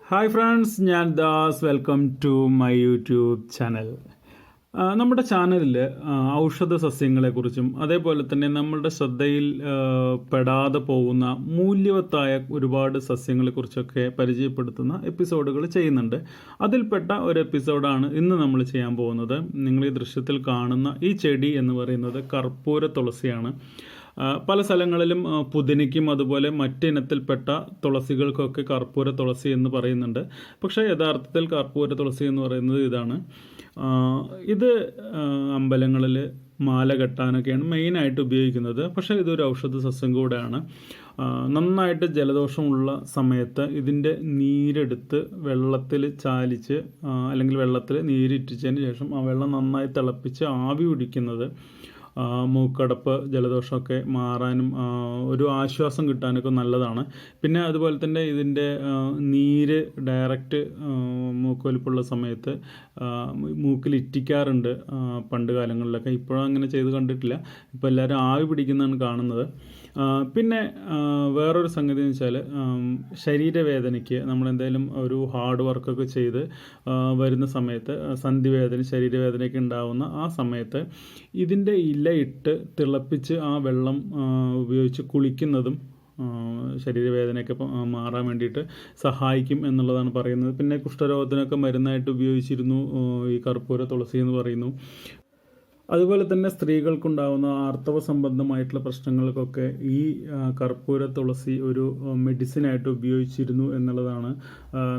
Hi friends, ഞാൻ Das. Welcome to my YouTube channel. നമ്മുടെ ചാനലിൽ ഔഷധ സസ്യങ്ങളെക്കുറിച്ചും അതേപോലെ തന്നെ നമ്മളുടെ ശ്രദ്ധയിൽ പെടാതെ പോകുന്ന മൂല്യവത്തായ ഒരുപാട് സസ്യങ്ങളെക്കുറിച്ചൊക്കെ പരിചയപ്പെടുത്തുന്ന എപ്പിസോഡുകൾ ചെയ്യുന്നുണ്ട്. അതിൽപ്പെട്ട ഒരു എപ്പിസോഡാണ് ഇന്ന് നമ്മൾ ചെയ്യാൻ പോകുന്നത്. നിങ്ങൾ ഈ ദൃശ്യത്തിൽ കാണുന്ന ഈ ചെടി എന്ന് പറയുന്നത് കർപ്പൂര തുളസിയാണ്. പല സ്ഥലങ്ങളിലും പുതിനയ്ക്കും അതുപോലെ മറ്റിനത്തിൽപ്പെട്ട തുളസികൾക്കൊക്കെ കർപ്പൂര തുളസി എന്ന് പറയുന്നുണ്ട്. പക്ഷേ യഥാർത്ഥത്തിൽ കർപ്പൂര തുളസി എന്ന് പറയുന്നത് ഇതാണ്. ഇത് അമ്പലങ്ങളിൽ മാല കെട്ടാനൊക്കെയാണ് മെയിനായിട്ട് ഉപയോഗിക്കുന്നത്. പക്ഷേ ഇതൊരു ഔഷധ സസ്യം കൂടെയാണ്. നന്നായിട്ട് ജലദോഷമുള്ള സമയത്ത് ഇതിൻ്റെ നീരെടുത്ത് വെള്ളത്തിൽ ചാലിച്ച് അല്ലെങ്കിൽ വെള്ളത്തിൽ നീരിറ്റിച്ചതിന് ശേഷം ആ വെള്ളം നന്നായി തിളപ്പിച്ച് ആവി പിടിക്കുന്നത് മൂക്കടപ്പ് ജലദോഷമൊക്കെ മാറാനും ഒരു ആശ്വാസം കിട്ടാനൊക്കെ നല്ലതാണ്. പിന്നെ അതുപോലെ തന്നെ ഇതിൻ്റെ നീര് ഡയറക്റ്റ് മൂക്കൊലിപ്പുള്ള സമയത്ത് മൂക്കിൽ ഇറ്റിക്കാറുണ്ട് പണ്ട് കാലങ്ങളിലൊക്കെ. ഇപ്പോഴും അങ്ങനെ ചെയ്ത് കണ്ടിട്ടില്ല. ഇപ്പോൾ എല്ലാവരും ആവി പിടിക്കുന്നതാണ് കാണുന്നത്. പിന്നെ വേറൊരു സംഗതി എന്ന് വെച്ചാൽ ശരീരവേദനയ്ക്ക് നമ്മളെന്തായാലും ഒരു ഹാർഡ് വർക്കൊക്കെ ചെയ്ത് വരുന്ന സമയത്ത് സന്ധിവേദന ശരീരവേദനയൊക്കെ ഉണ്ടാകുന്ന ആ സമയത്ത് ഇതിൻ്റെ ഇലയിട്ട് തിളപ്പിച്ച് ആ വെള്ളം ഉപയോഗിച്ച് കുളിക്കുന്നതും ശരീരവേദനയൊക്കെ മാറാൻ വേണ്ടിയിട്ട് സഹായിക്കും എന്നുള്ളതാണ് പറയുന്നത്. പിന്നെ കുഷ്ഠരോഗത്തിനൊക്കെ മരുന്നായിട്ട് ഉപയോഗിച്ചിരുന്നു ഈ കർപ്പൂര തുളസി എന്ന് പറയുന്നു. അതുപോലെ തന്നെ സ്ത്രീകൾക്കുണ്ടാകുന്ന ആർത്തവ സംബന്ധമായിട്ടുള്ള പ്രശ്നങ്ങൾക്കൊക്കെ ഈ കർപ്പൂര തുളസി ഒരു മെഡിസിനായിട്ട് ഉപയോഗിച്ചിരുന്നു എന്നുള്ളതാണ്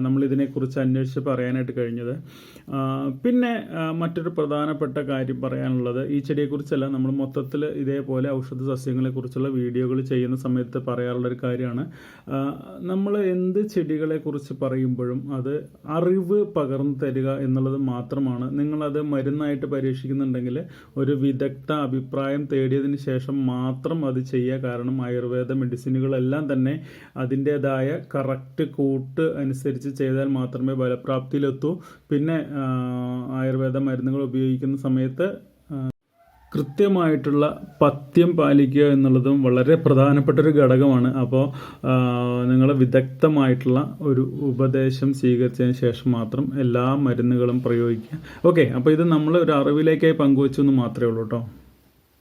നമ്മളിതിനെക്കുറിച്ച് അന്വേഷിച്ച് പറയാനായിട്ട് കഴിഞ്ഞത്. പിന്നെ മറ്റൊരു പ്രധാനപ്പെട്ട കാര്യം പറയാനുള്ളത്, ഈ ചെടിയെക്കുറിച്ചല്ല, നമ്മൾ മൊത്തത്തിൽ ഇതേപോലെ ഔഷധ സസ്യങ്ങളെക്കുറിച്ചുള്ള വീഡിയോകൾ ചെയ്യുന്ന സമയത്ത് പറയാറുള്ളൊരു കാര്യമാണ്. നമ്മൾ എന്ത് ചെടികളെക്കുറിച്ച് പറയുമ്പോഴും അത് അറിവ് പകർന്നു തരിക എന്നുള്ളത് മാത്രമാണ്. നിങ്ങളത് മരുന്നായിട്ട് പരീക്ഷിക്കുന്നുണ്ടെങ്കിൽ ഒരു വിദഗ്ധ അഭിപ്രായം തേടിയതിന് ശേഷം മാത്രം അത് ചെയ്യുക. കാരണം ആയുർവേദ മെഡിസിനുകളെല്ലാം തന്നെ അതിൻ്റേതായ കറക്റ്റ് കൂട്ട് അനുസരിച്ച് ചെയ്താൽ മാത്രമേ ഫലപ്രാപ്തിയിലെത്തൂ. പിന്നെ ആയുർവേദ മരുന്നുകൾ ഉപയോഗിക്കുന്ന സമയത്ത് കൃത്യമായിട്ടുള്ള പഥ്യം പാലിക്കുക എന്നുള്ളതും വളരെ പ്രധാനപ്പെട്ടൊരു ഘടകമാണ്. അപ്പോൾ നിങ്ങൾ വിദഗ്ധമായിട്ടുള്ള ഒരു ഉപദേശം സ്വീകരിച്ചതിന് ശേഷം മാത്രം എല്ലാ മരുന്നുകളും പ്രയോഗിക്കുക. ഓക്കെ, അപ്പോൾ ഇത് നമ്മൾ ഒരു അറിവിലേക്കായി പങ്കുവെച്ചു എന്ന് മാത്രമേ ഉള്ളൂ കേട്ടോ.